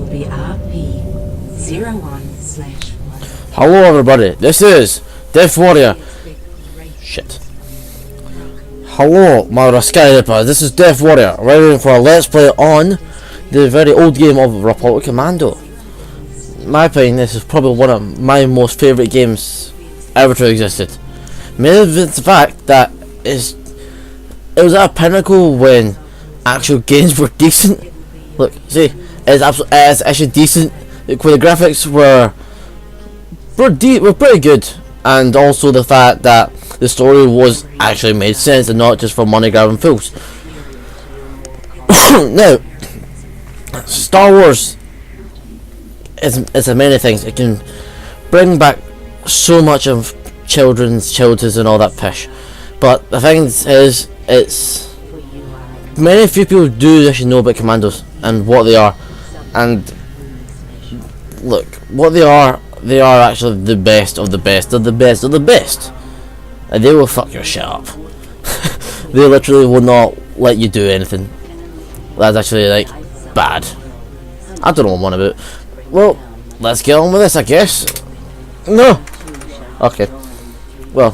will be RP01/1. Hello everybody, this is Death Warrior. Shit. Hello my Rascalipers, this is Death Warrior, ready for a let's play on the very old game of Republic Commando. In my opinion, this is probably one of my most favourite games ever to existed. Mainly the fact that it was at a pinnacle when actual games were decent. Look, see, it's actually decent. Like, when the graphics were pretty good, and also the fact that the story was actually made sense and not just for money grabbing fools. Now, Star Wars is a many things. It can bring back so much of children's childhoods and all that pish, but the thing is, it's many few people do actually know about commandos and what they are, and look, what they are actually the best of the best of the best of the best, and they will fuck your shit up. They literally will not let you do anything that's actually like bad. I don't know what I'm on about. Well, let's get on with this, I guess. No. Okay. Well,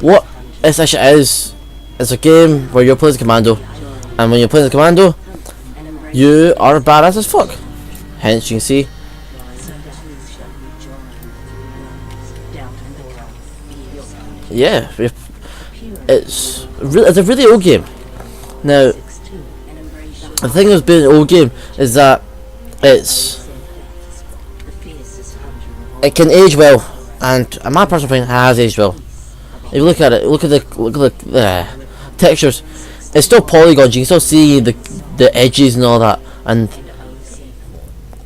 what this actually is a game where you're playing as Commando, and when you're playing as Commando, you are badass as fuck. Hence, you can see. Yeah, it's a really old game. Now, the thing with being an old game is that it can age well, and in my personal opinion, it has aged well. If you look at it, look at the textures. It's still polygons. You can still see the edges and all that.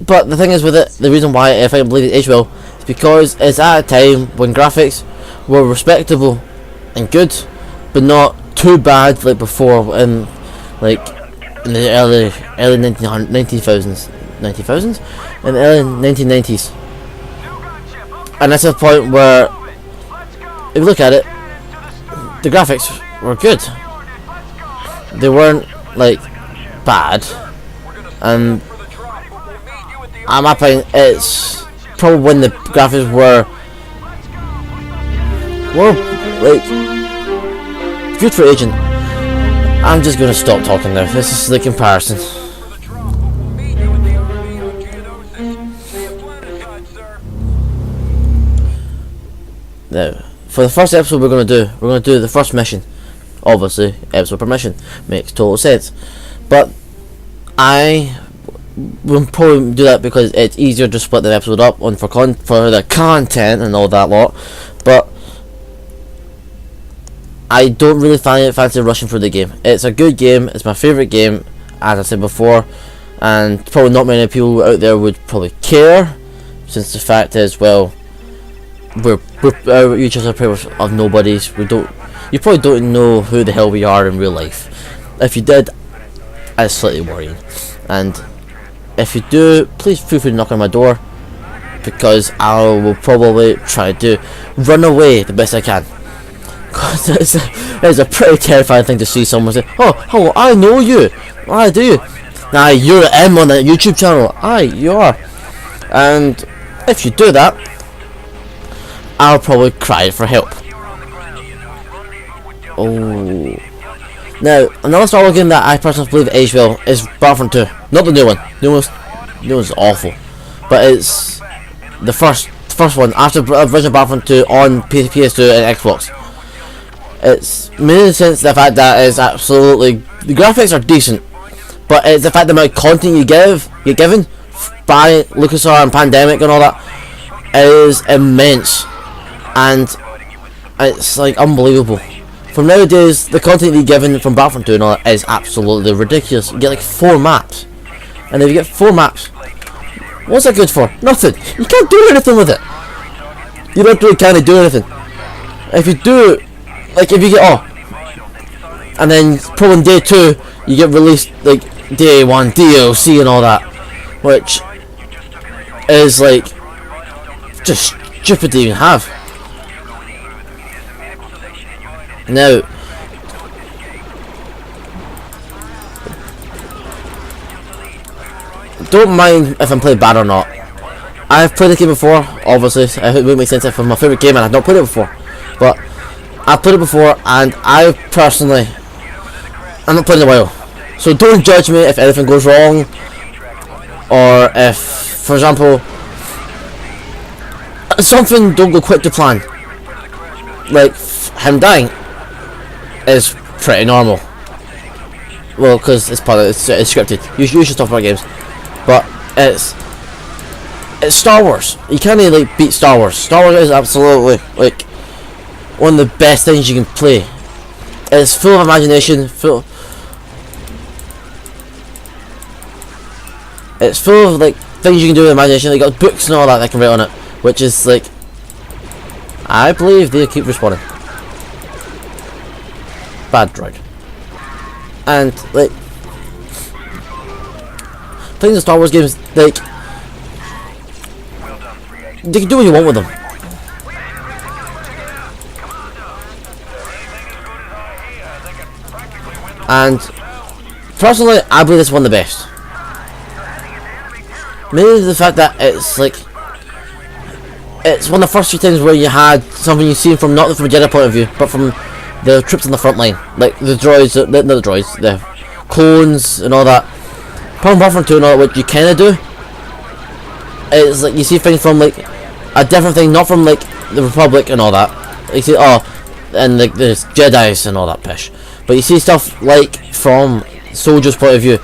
But the thing is with it, the reason why I believe it aged well is because it's at a time when graphics were respectable and good, but not too bad like before in the early 1900s, in the early 1990s. And that's a point where, if you look at it, the graphics were good. They weren't like bad, and in my opinion, it's probably when the graphics were like good for aging. I'm just gonna stop talking now. This is the comparison. Now, for the first episode we're gonna do the first mission. Obviously, episode per mission makes total sense, but I will probably do that because it's easier to split the episode up on for the content and all that lot. But I don't really fancy rushing through the game. It's a good game. It's my favourite game, as I said before, and probably not many people out there would probably care, since the fact is, well, we're each other pretty much of nobodies. You probably don't know who the hell we are in real life. If you did, it's slightly worrying. And if you do, please feel free to knock on my door, because I will probably try to run away the best I can. Cause it's a pretty terrifying thing to see someone say, "Oh, hello, I know you. I do. Nah, you're M on that YouTube channel. Aye, you are." And if you do that, I'll probably cry for help. Oh. Now, another Star Wars game that I personally believe aged well is Battlefront 2. Not the new one. New one's awful. But it's the first one after original Battlefront 2 on PS2 and Xbox. It's mainly since the fact that it's absolutely, the graphics are decent, but it's the fact the amount of content you get given by LucasArts and Pandemic and all that is immense, and it's like unbelievable. From nowadays, the content you're given from Battlefront 2 and all that is absolutely ridiculous. You get like 4 maps, and if you get 4 maps, what's that good for? Nothing. You can't do anything with it. You don't really kind of do anything. If you do, like if you get and then probably on day 2 you get released like day 1 DLC and all that, which is like just stupid to even have. Now, don't mind if I'm playing bad or not. I've played the game before, obviously. It wouldn't make sense if it's my favourite game and I've not played it before. But I've played it before, and I personally, I'm not playing in a while. So don't judge me if anything goes wrong, or if, for example, something don't go quite to plan. Like him dying is pretty normal. Well, because it's part of it's scripted. You should stop about games, but it's Star Wars. You can't really like beat Star Wars. Star Wars is absolutely like one of the best things you can play. It's full of imagination. It's full of like things you can do with imagination. They got books and all that can write on it, which is like, I believe they keep respawning. Bad droid. And like playing the Star Wars games, like you can do what you want with them. And personally, I believe this is one of the best. Mainly the fact that it's like it's one of the first few times where you had something you've seen from not from a Jedi point of view, but from the troops on the front line, like the droids, not the droids, the clones and all that. Problem Battlefront 2 and all that, what you kind of do is like you see things from like a different thing, not from like the Republic and all that. You see, and like there's Jedi's and all that pish, but you see stuff like from soldiers' point of view.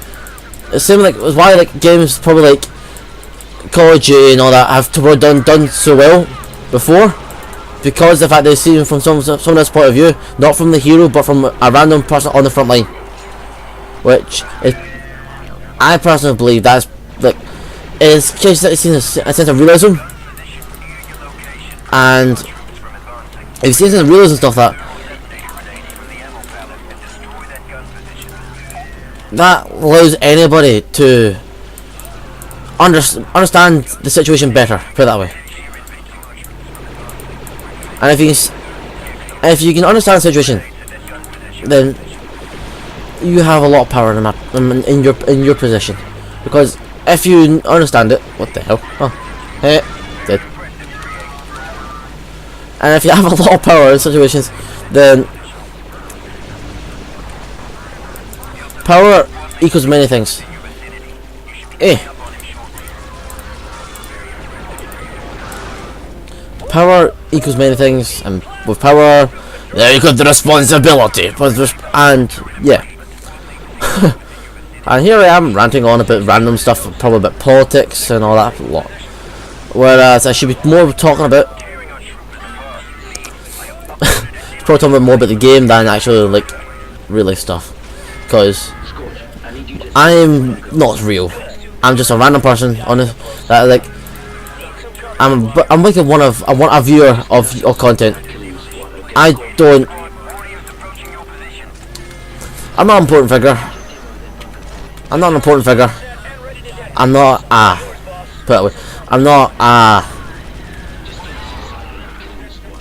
It's same like it's why like games probably like Call of Duty and all that have done so well before, because the fact they see them from someone's point of view, not from the hero but from a random person on the front line, which is, I personally believe that's like is just a sense of realism. And if you see a sense of realism stuff that allows anybody to understand the situation better, put it that way. And if you can understand the situation, then you have a lot of power in your position. Because if you understand it, what the hell? Oh, hey, dead. And if you have a lot of power in situations, then power equals many things. Power equals many things, and with power, there you got the responsibility. And yeah, and here I am ranting on a bit random stuff, probably about politics and all that a lot. Whereas I should be more talking about, probably talking more about the game than actually like real life stuff, because I'm not real. I'm just a random person on it that like. I'm like a viewer of content. I'm not an important figure. I'm not put it that way. I'm not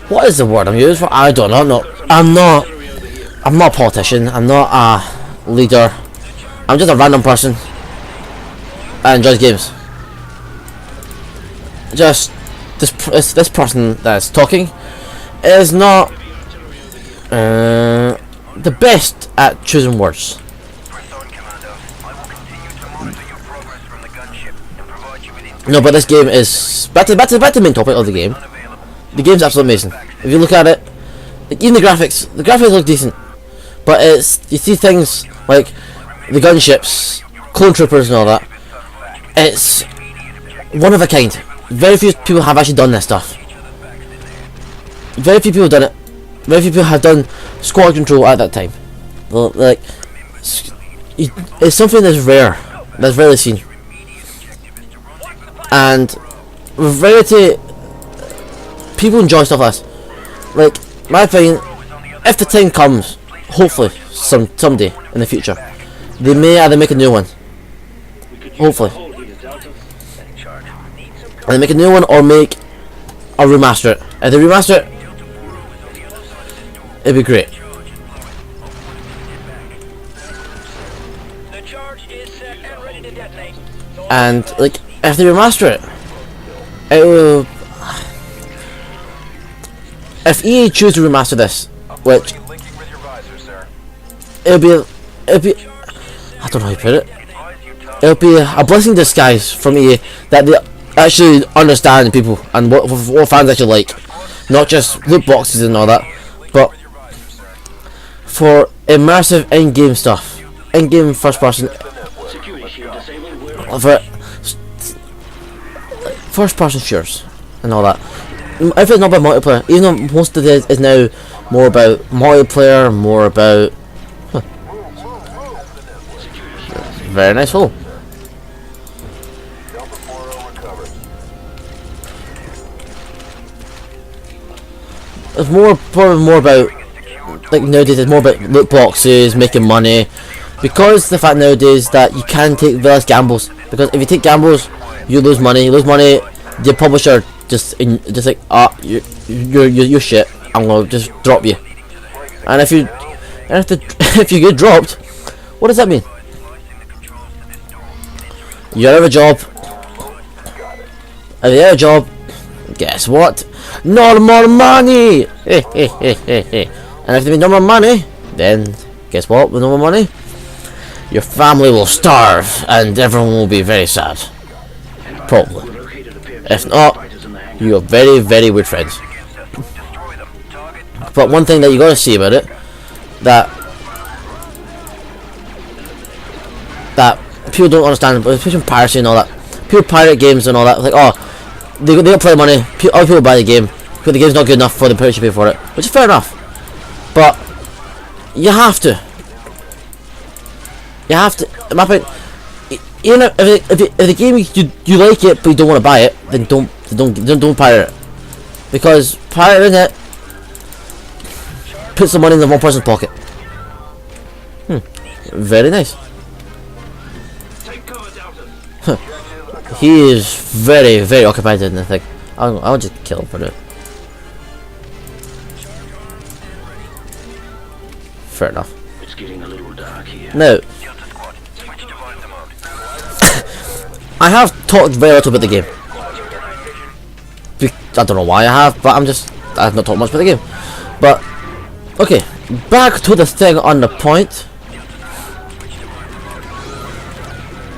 what is the word I'm using for? I don't know. I'm not a politician. I'm not a leader. I'm just a random person that enjoys games. Just this person that's talking is not the best at choosing words. No, but this game is back to the main topic of the game. The game's absolutely amazing. If you look at it, like, even the graphics look decent, but you see things like the gunships, clone troopers, and all that. It's one of a kind. Very few people have actually done this stuff. Very few people have done it. Very few people have done squad control at that time. Like, it's something that's rare, that's rarely seen. And with variety, people enjoy stuff like this. Like, my opinion, if the time comes, hopefully, someday in the future, they may either make a new one. Hopefully. And make a new one or remaster it. If they remaster it, it'd be great. The charge is set and ready to detonate. And like, if they remaster it, it will. If EA choose to remaster this, which it'll be, I don't know how to put it. It'll be a blessing in disguise from EA that they actually understand people and what fans actually like, not just loot boxes and all that, but for immersive in-game stuff, in-game first-person, for first-person shooters and all that. If it's not about multiplayer, even though most of it is now more about multiplayer, more about very nice hole. It's probably more about, like nowadays it's more about loot boxes, making money, because the fact nowadays that you can take less gambles, because if you take gambles you lose money, the publisher just like, you're shit, I'm gonna just drop you. And if you get dropped, what does that mean? You're out of a job. If you're out of a job, guess what? No more money! And if there's no more money, then guess what? With no more money, your family will starve and everyone will be very sad. Probably. If not, you are very, very weird friends. But one thing that you gotta see about it, that people don't understand, especially piracy and all that. People pirate games and all that. Like, oh, they don't play money. Other people buy the game because the game's not good enough for the price you pay for it, which is fair enough. But you have to. In my opinion, even if the game you like it but you don't want to buy it, then don't pirate it, because pirating it puts the money in the wrong person's pocket. Very nice. He is very, very occupied in the thing. I'll just kill him for it. Fair enough. It's getting a little dark here. Now, I have talked very little about the game. I don't know why I have, but I have not talked much about the game. But okay, back to the thing on the point.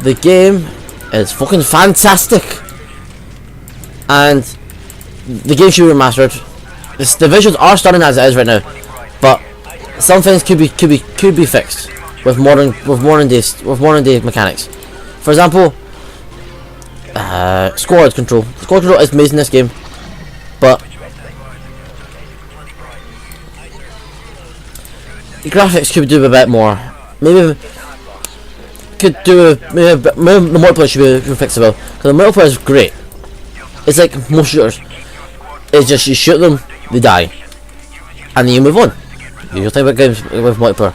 The game is fucking fantastic, and the game should be remastered. The visuals are stunning as it is right now, but some things could be fixed with modern day mechanics. For example, squad control. Squad control is amazing in this game, but the graphics could do a bit more. Maybe could do maybe the multiplayer should be fixable, because the multiplayer is great. It's like most shooters. It's just you shoot them, they die, and then you move on. You think about games with multiplayer,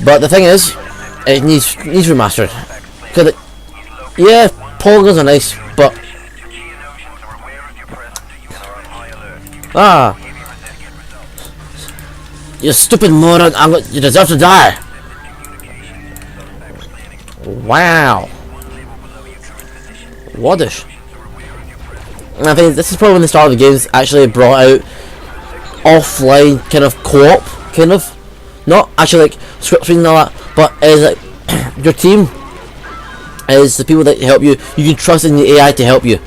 but the thing is, it needs remastered. Because yeah, polygons are nice, but you stupid moron! You deserve to die. Wow. Waddish. And I think this is probably when the start of the games actually brought out offline kind of co-op, kind of. Not actually like script reading and all that, but is like your team is the people that help you. You can trust in the AI to help you.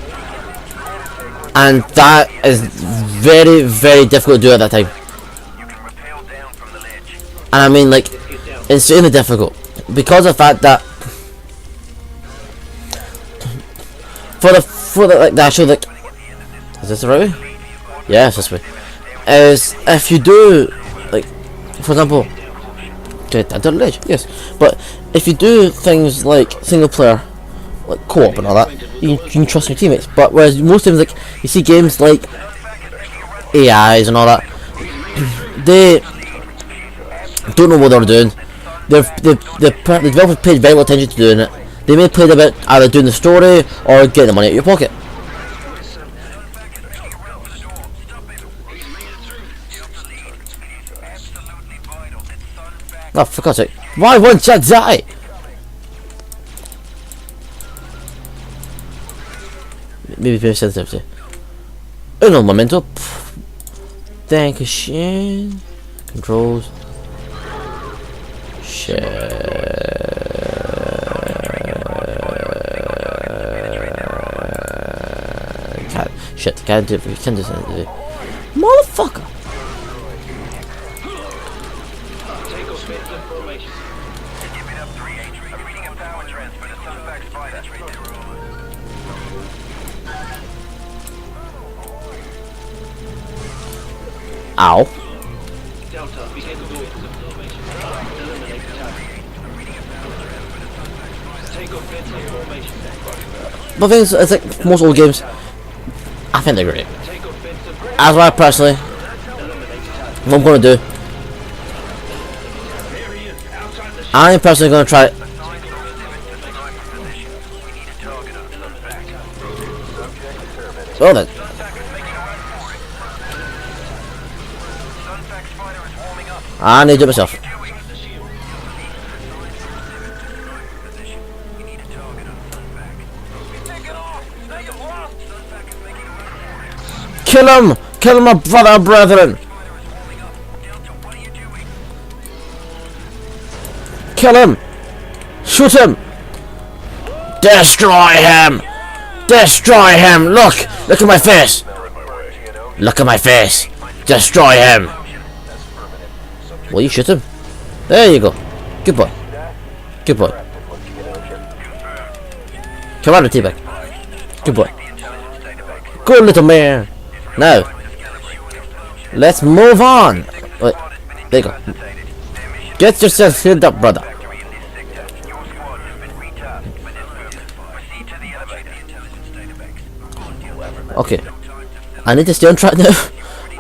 And that is very, very difficult to do at that time. And I mean like insanely difficult. Because of the fact that for the like the actual like, is this the right way? Yeah, it's this way. Is if you do like, for example, okay, I don't ledge, yes, but if you do things like single player, like co-op and all that, you can trust your teammates. But whereas most times, like you see games like AIs and all that, they don't know what they're doing. The developers paid very little attention to doing it. They may play about either doing the story or getting the money out of your pocket. Oh, for God's sake. Why won't you die? maybe sensitivity. Uno momento. Dankeschön. Controls. Shit. Can't do sensitivity. Motherfucker. Ow. But the thing is, it's like most old games, I think they're great. As I personally, what I'm going to do, I'm personally going to try it. Oh, then. I need to do it myself. Kill him! Kill my brother, brethren! Kill him! Shoot him! Destroy him! Destroy him! Look! Look at my face! Look at my face! Destroy him! Well, you shoot him. There you go. Good boy. Good boy. Come on, T-Bag. Good boy. Good little man. Now, let's move on. Wait, there you go. Get yourself healed up, brother. Okay, I need to stay on track now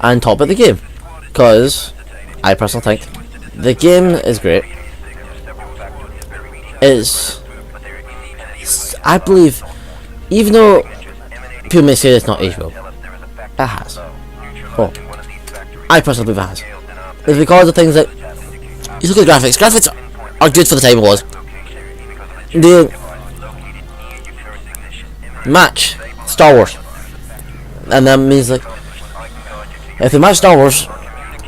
and talk about the game, because I personally think the game is great. I believe, even though people may say it's not aged well, it has. Oh, I personally believe it has. It's because of things that you look at graphics. Graphics are good for the time it was. They match Star Wars, and that means like if they match Star Wars,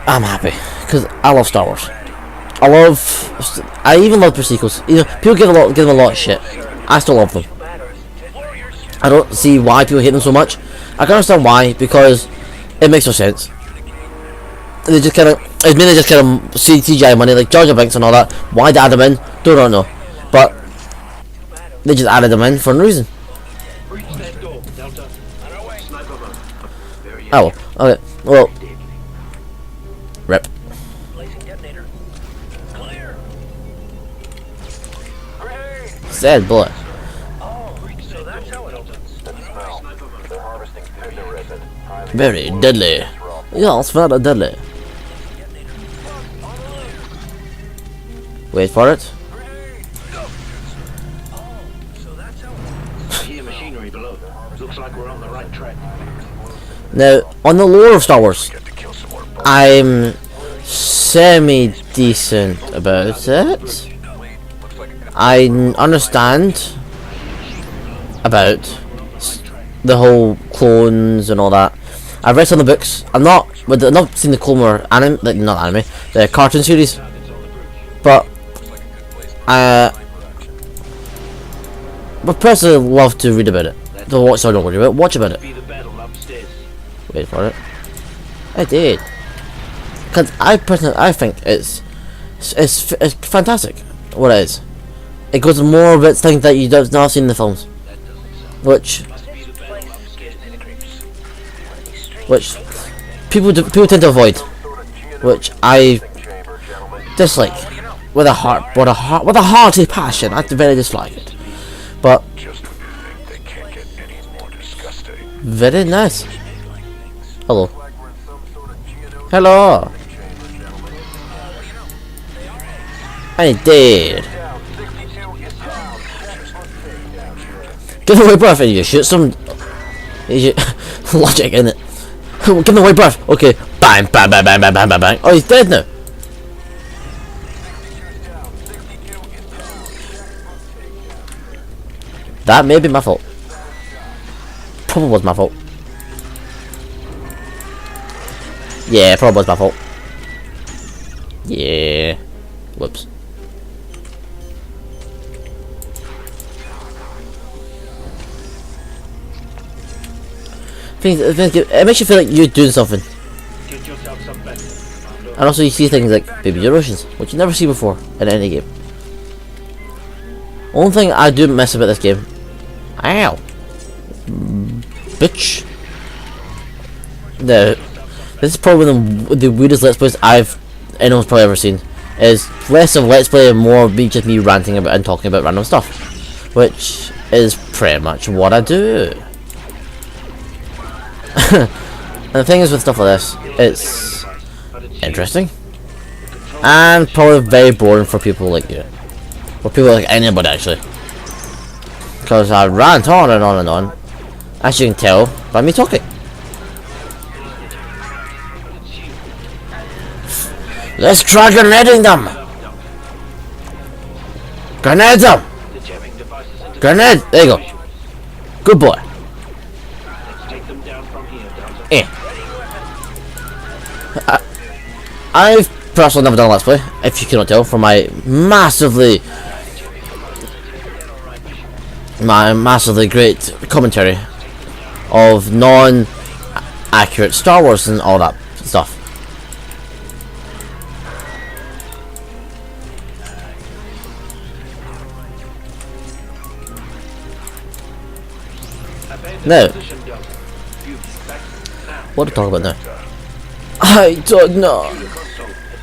I'm happy because I love Star Wars. I even love the sequels. You know, people give them a lot of shit. I still love them. I don't see why people hate them so much. I can understand why, because it makes no sense. They just kind of, it's mainly just kind of CGI money, like Jar Jar Binks and all that. Why they add them in, don't know. But they just added them in for no reason. Oh, okay. Well, rip. Sad boy. Very deadly. Yeah, it's very deadly. Wait for it. Now, on the lore of Star Wars, I'm semi-decent about it. I understand about the whole clones and all that. I've read some of the books. I've not seen the Clone Wars anime, like not anime, the cartoon series. But personally love to read about it. Don't watch, so I don't worry about it. Watch about it. Wait for it. I did. Cause I think it's fantastic. What it is. It goes more about things that you don't not seen in the films, which people tend to avoid, which I dislike with a hearty passion. I very dislike it, but very nice. Hello. Hello. I did. Give me away breath and you shoot some logic in it. Give me away breath. Okay. Bang, bang, bang, bang, bang, bang, bang, bang. Oh, he's dead now. That may be my fault. probably was my fault. Yeah, probably was my fault. Yeah. Whoops. It makes you feel like you're doing something. And also you see things like baby erosions, which you never see before in any game. Only thing I do miss about this game. Ow. Bitch. No. This is probably the weirdest Let's Plays anyone's probably ever seen. Is less of Let's Play and more just me ranting about and talking about random stuff. Which is pretty much what I do. And the thing is with stuff like this, it's interesting. And probably very boring for people like you. For people like anybody actually. Because I rant on and on and on. As you can tell by me talking. Let's try grenading them! Grenade them! Grenade! There you go. Good boy. Eh. I've personally never done a Let's Play, if you cannot tell, from my massively great commentary of non-accurate Star Wars and all that stuff. Now, what are we talking about now? I don't know.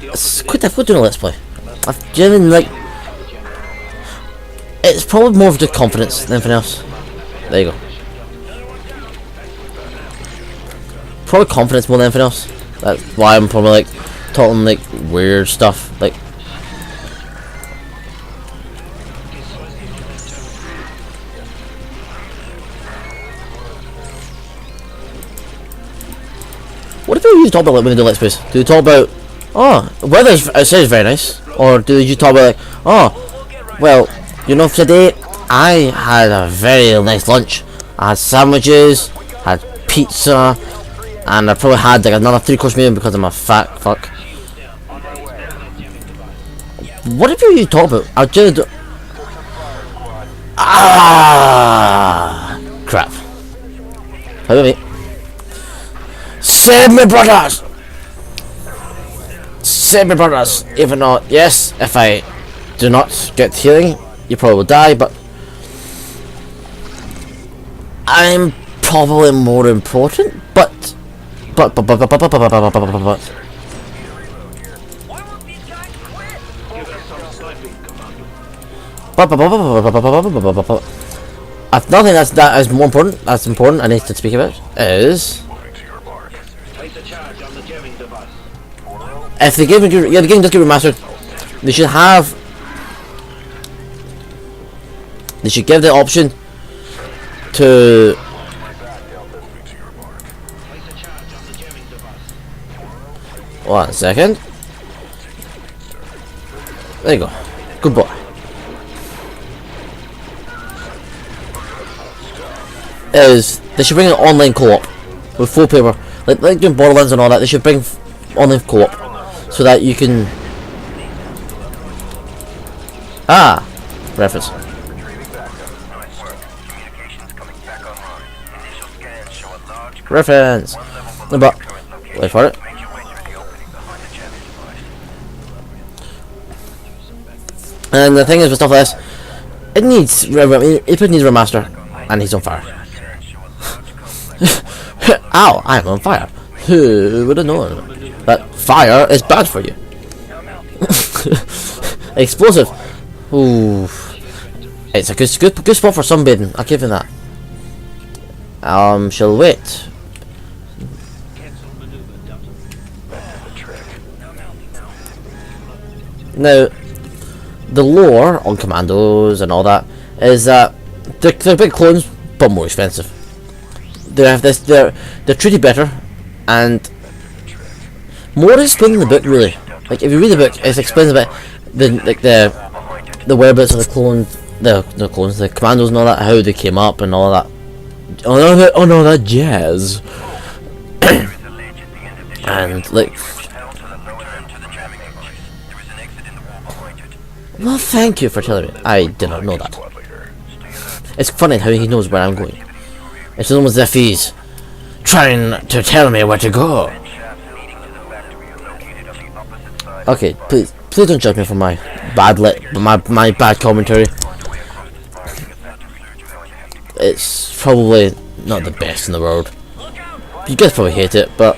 It's quite difficult doing a Let's Play. I've genuinely it's probably more of the confidence than anything else. There you go. Probably confidence more than anything else. That's why I'm probably like talking like weird stuff. Like what do you talk about like, when they do Let's Plays? Do you talk about, oh, weather outside is very nice? Or do you talk about like, oh, well, you know, today I had a very nice lunch. I had sandwiches, had pizza, and I probably had like another 3-course meal because I'm a fat fuck. What do you talk about? I just do. Crap. How about me? Save me, brothers! Save me, brothers! Even though, yes, if I do not get healing, you probably will die, but I'm probably more important, but nothing that is more important, that's important, I need to speak about, is if the game, the game does get remastered, they should give the option to one second. There you go. Good boy. They should bring an online co-op with full paper, like doing Borderlands and all that. They should bring online co-op so that you can reference. Reference. But wait for it. And the thing is with stuff like this, it needs remaster, and he's on fire. Ow! I'm on fire. Who would have known that fire is bad for you? Explosive. Ooh, it's a good spot for sunbathing. I'll give you that. Shall wait. Now, the lore on Commandos and all that is that they're big clones, but more expensive. They have this. They're treated better and more explained in the book. Really, like if you read the book, it explains about the whereabouts of the clones, the Commandos and all that, how they came up and all that. oh no, that jazz. And like, well, thank you for telling me. I did not know that. It's funny how he knows where I'm going. It's almost as if he's trying to tell me where to go. Okay, please don't judge me for my bad my bad commentary. It's probably not the best in the world. You guys probably hate it, but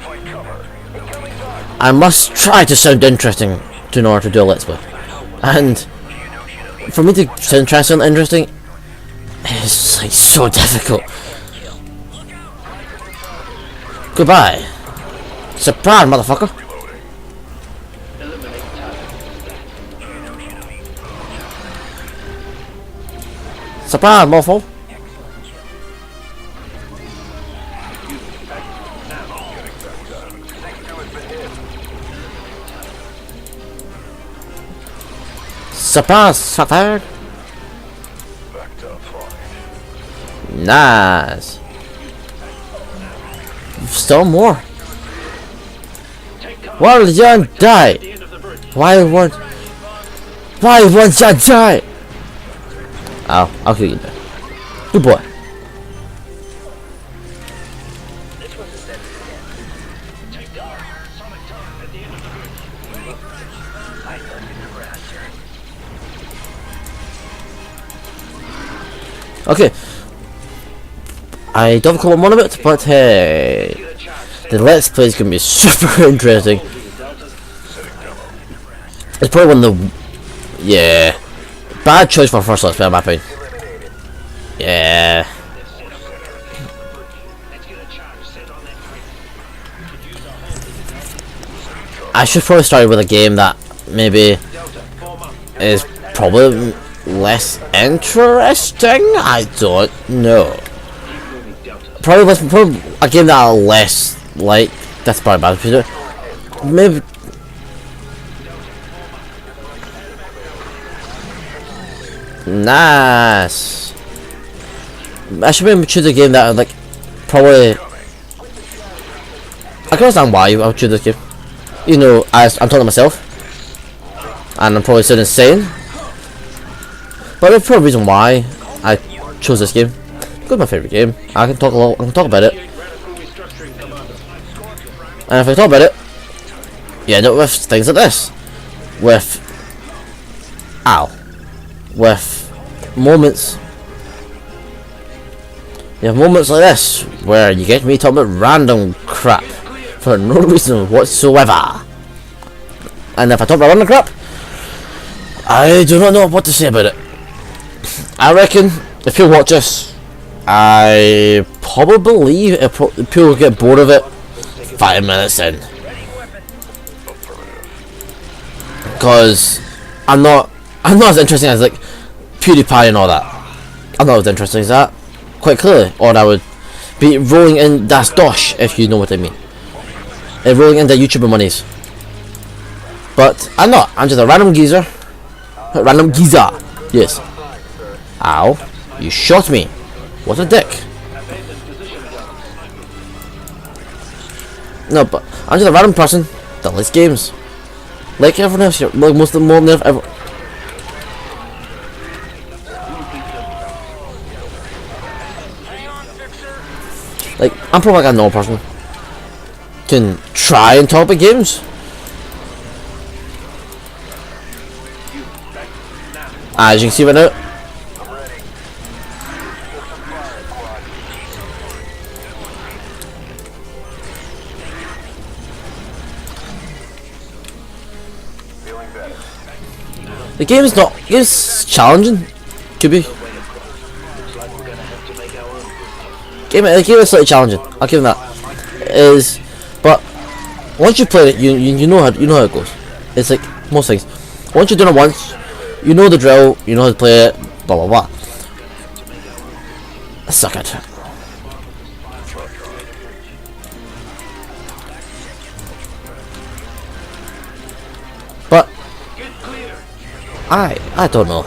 I must try to sound interesting in order to do a let's play. And for me to try to sound interesting is like so difficult. Goodbye. Surprise, motherfucker. Surprise, mofo. Surprise, sucker. Nice. Still more. Why did you die? Why won't you die? I'll kill you there. Good boy. Okay. I don't have a one of it, but hey, the let's play is gonna be super interesting. It's probably one of the bad choice for first let's play on my opinion. Yeah. I should probably start with a game that game is probably less interesting. I don't know. Probably a game that I less like. That's probably bad. Maybe. Nice. I should maybe choose a game that I like. Probably. I can understand why I would choose this game. You know, I'm talking to myself, and I'm probably still insane. But there's probably a reason why I chose this game. It's my favorite game. I can talk about it. And if I talk about it, you end up with things like this. With moments. You have moments like this where you get me talking about random crap for no reason whatsoever. And if I talk about random crap, I do not know what to say about it. I reckon if you watch this, I probably believe people will get bored of it 5 minutes in, because I'm not as interesting as like PewDiePie and all that. I'm not as interesting as that, quite clearly, or I would be rolling in das dosh, if you know what I mean, and rolling into YouTuber monies. But I'm not. I'm just a random geezer. Yes. Ow! You shot me. What a dick. No, but I'm just a random person that likes games. Like everyone else here. Like most of them, more than ever. Like, I'm probably like a normal person. Can try and talk about games. As you can see right now. The game is challenging. Could be. The game is slightly challenging. I'll give them that. But once you play it, you know how it goes. It's like most things. Once you've done it once, you know the drill. You know how to play it. Blah blah blah. Suck it. But I don't know.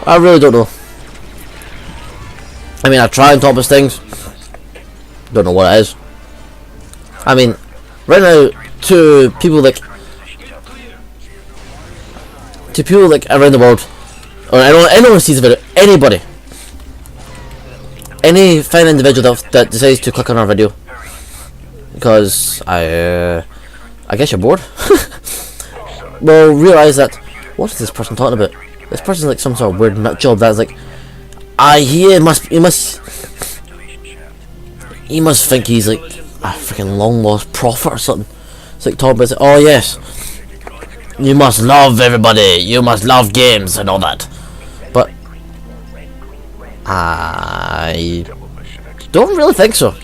I really don't know. I mean, I try and talk about things. Don't know what it is. I mean, right now, to people like around the world, or anyone who sees the video, anybody, any fine individual that decides to click on our video, because I guess you're bored, will realise that what is this person talking about? This person's like some sort of weird nut job that's like, he must think he's like a freaking long lost prophet or something. It's like talking about, like, oh yes, you must love everybody, you must love games and all that. But I don't really think so.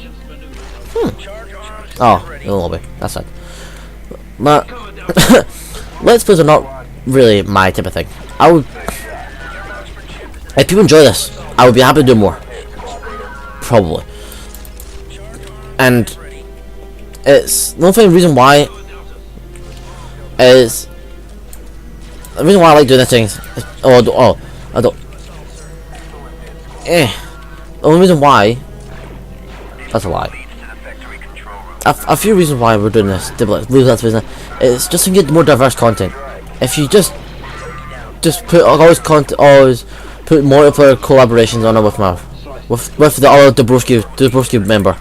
Oh, a little bit. That's it. But let's plays are not really my type of thing. I would, if people enjoy this, I would be happy to do more. Probably. And it's the only reason why is the reason why I like doing this thing is, I don't. The only reason why, that's a lie. A few reasons why we're doing this, it's just to get more diverse content. If you just put always put multiplayer collaborations on it with the other Dabrowski member,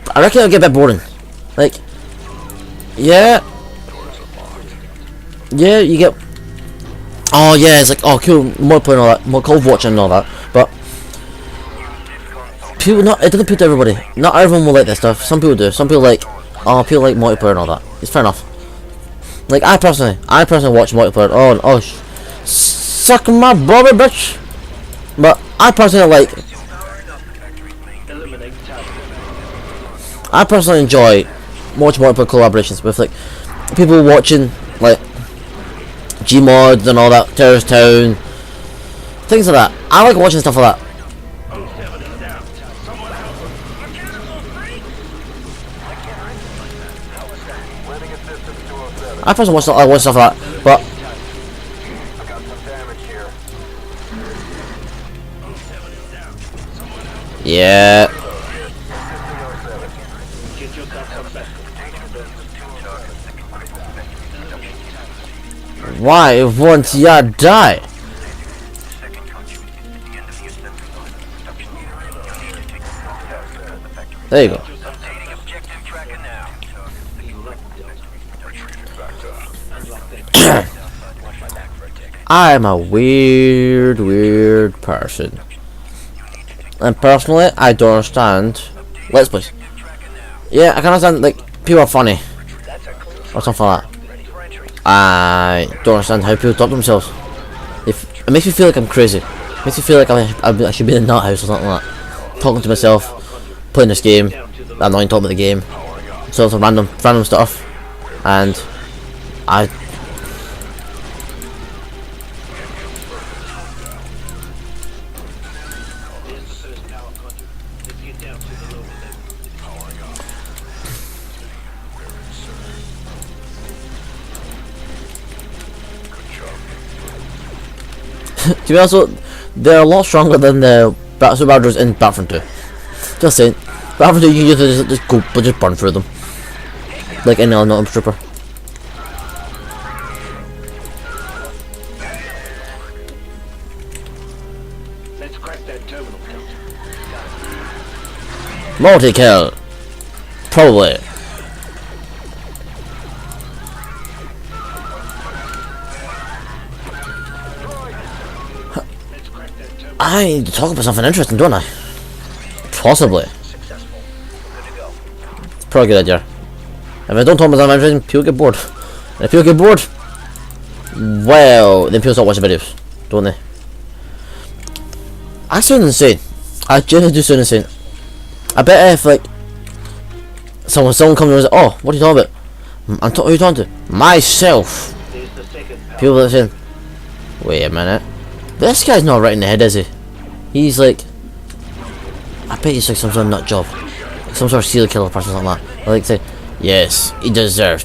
I reckon it'll get a bit boring. Like, yeah, you get, oh yeah, it's like, oh cool, multiplayer and all that, more Call of Watch and all that, but people, it doesn't appeal to everybody. Not everyone will like this stuff. Some people do. Some people like, people like multiplayer and all that. It's fair enough. Like I personally watch multiplayer. Oh, suck my bobby, bitch. But I personally enjoy watching multiplayer collaborations with like people watching like Gmods and all that, Terrorist Town, things like that. I like watching stuff like that. I personally watch stuff like that, but yeah. Why won't ya die? There you go. I'm a weird person. And personally, I don't understand Let's Plays. Yeah, I can understand, like, people are funny. Or something like that. I don't understand how people talk to themselves. It makes me feel like I'm crazy. It makes me feel like I should be in a nut house or something like that. Talking to myself, playing this game. I'm not even talking about the game. So some random stuff. And I... To be honest, they're a lot stronger than the Super Badgers in Battlefront 2. Just saying. Battlefront 2, you can just burn through them. Like any other trooper. Let's crack that terminal count. Multi-kill. Probably. I need to talk about something interesting, don't I? Possibly. It's probably a good idea. If I don't talk about something interesting, people get bored. And if people get bored, well, then people start watching videos, don't they? I sound insane. I genuinely do sound insane. I bet if, like, someone comes and says, oh, what are you talking about? Who are you talking to? Myself. People are saying, wait a minute. This guy's not right in the head, is he? He's like, I bet he's like some sort of nut job, some sort of serial killer person or something like that. I like to say, yes, he deserves.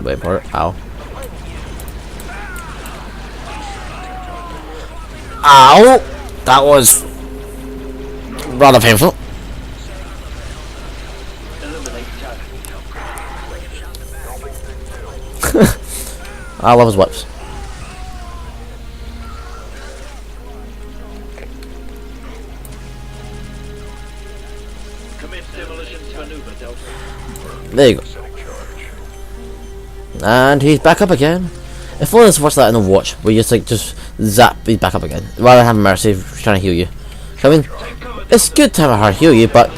Wait for it. Ow. Ow! That was rather painful. I love his whips. Commit demolition maneuver, Delta. There you go. And he's back up again. If only it's worse that in Overwatch, where you just like just zap, he's back up again. Rather than having Mercy trying to heal you. I mean, it's good to have her heal you, but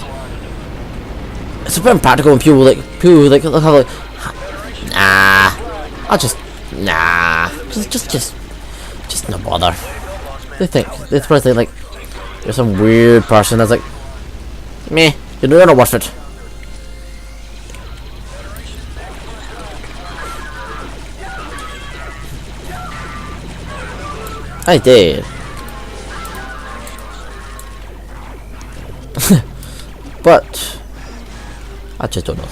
it's a bit impractical when people like look how like, nah, I'll just just no bother. They probably think like you're some weird person that's like, meh, you're not worth it. I did. But I just don't know.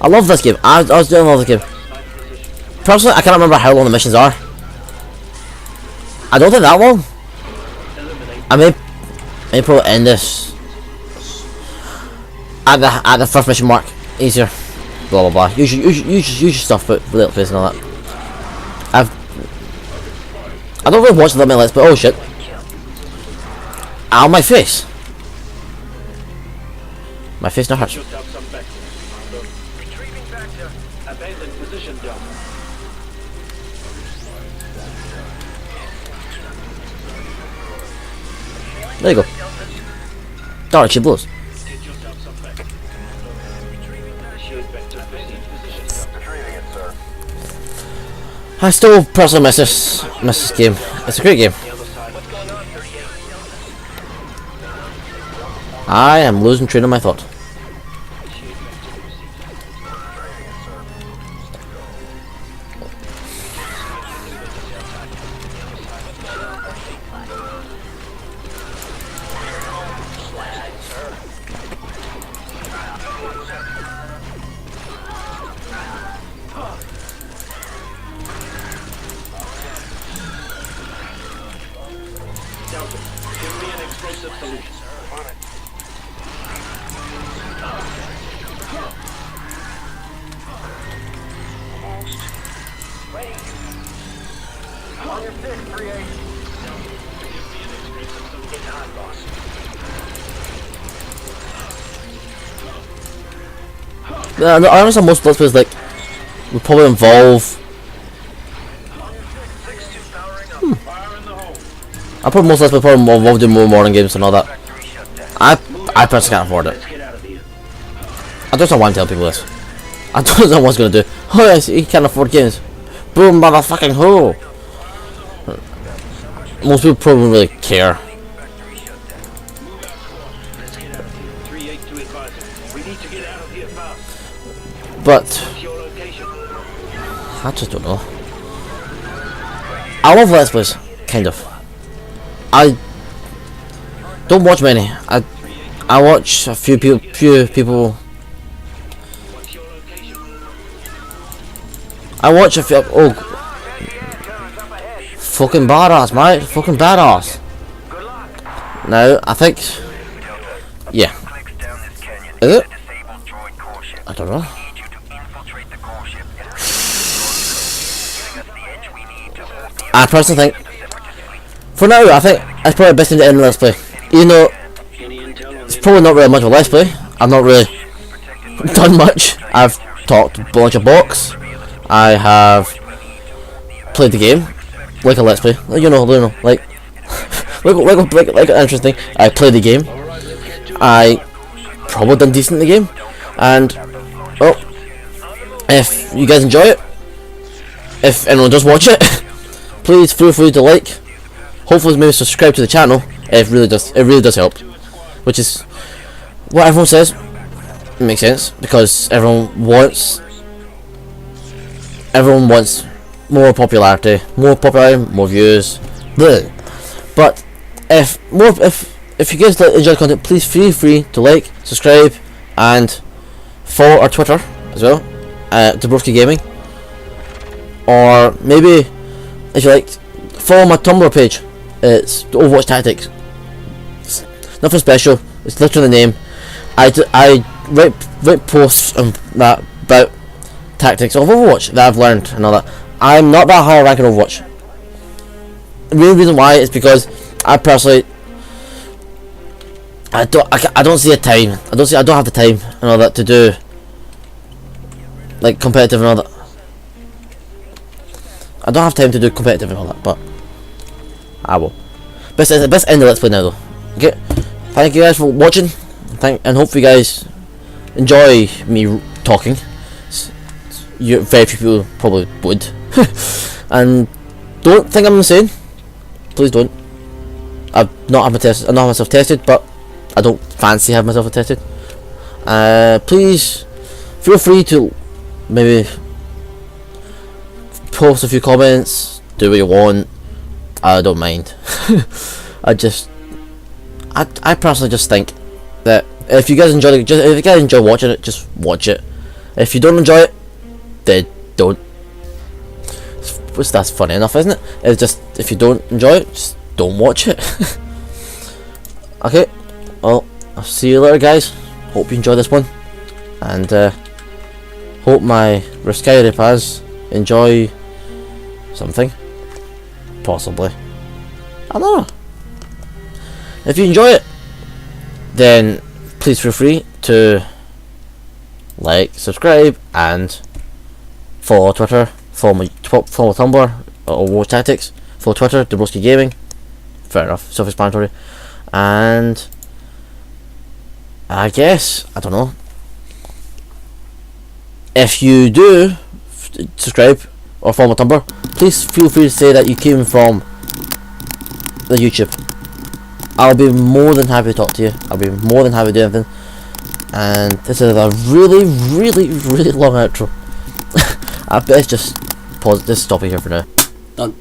I love this game. I was doing love this game. Personally, I can't remember how long the missions are. I don't think that long. I may probably end this at the first mission mark. Easier. Blah blah blah. Use your stuff, but with little face and all that. I don't really watch the Let's but oh shit. Ow, my face. My face not hurts. There you go. Dark, she blows. I still personally miss this game. It's a great game. I am losing train of my thought. Delta, give me an explosive solution. On it. Almost. Ready. On your pick, 3-8. Get on, boss. I understand most Let's Plays like would probably involve. I probably most Let's Plays probably involve doing more morning games and all that. I personally can't afford it. I don't know why I'm telling people this. I don't know what's gonna do. Oh yes, he can't afford games. Boom, motherfucking hole. Most people probably wouldn't really care. But I just don't know. I love Let's Plays, kind of. I don't watch many. I watch a few people. I watch a few. Oh, fucking badass, mate! Fucking badass. Now I think, yeah. Is it? I don't know. I personally think, for now, I think it's probably best to end the Let's Play. Even though it's probably not really much of a Let's Play. I've not really done much. I've talked a bunch of box. I have played the game like a Let's Play. You know, like like interesting. I played the game. I probably done decent in the game, and oh, if you guys enjoy it, if anyone does watch it, please feel free to like. Hopefully, maybe subscribe to the channel. It really does help. Which is what everyone says. It makes sense because everyone wants more popularity, more views. Bleh. But if you guys enjoy the content, please feel free to like, subscribe, and follow our Twitter as well. Dabrowski Gaming, or maybe if you like, follow my Tumblr page. It's Overwatch Tactics. It's nothing special. It's literally the name. I write posts and that about tactics of Overwatch that I've learned and all that. I'm not that high rank in Overwatch. The main reason why is because I personally I don't see a time. I don't have the time and all that to do like competitive and all that. I don't have time to do competitive and all that, but I will. Best end the Let's Play now though. Okay, thank you guys for watching. And hope you guys enjoy me talking. Very few people probably would. And don't think I'm insane. Please don't. I've not had myself tested, but I don't fancy having myself tested. Please feel free to maybe post a few comments, do what you want. I don't mind. I personally just think that if you guys enjoy it, if you guys enjoy watching it, just watch it. If you don't enjoy it, then don't. That's funny enough, isn't it? It's just, if you don't enjoy it, just don't watch it. Okay, well, I'll see you later, guys. Hope you enjoy this one, and hope my Risky Repaz enjoy something, possibly. I don't know. If you enjoy it, then please feel free to like, subscribe, and follow Twitter, follow Tumblr, Overwatch Tactics, follow Twitter, Dabrowski Gaming. Fair enough, self-explanatory. And I guess, I don't know, if you do subscribe or follow my Tumblr, please feel free to say that you came from the YouTube. I'll be more than happy to talk to you. I'll be more than happy to do anything. And this is a really long outro. I best just pause, just stop it here for now. Done.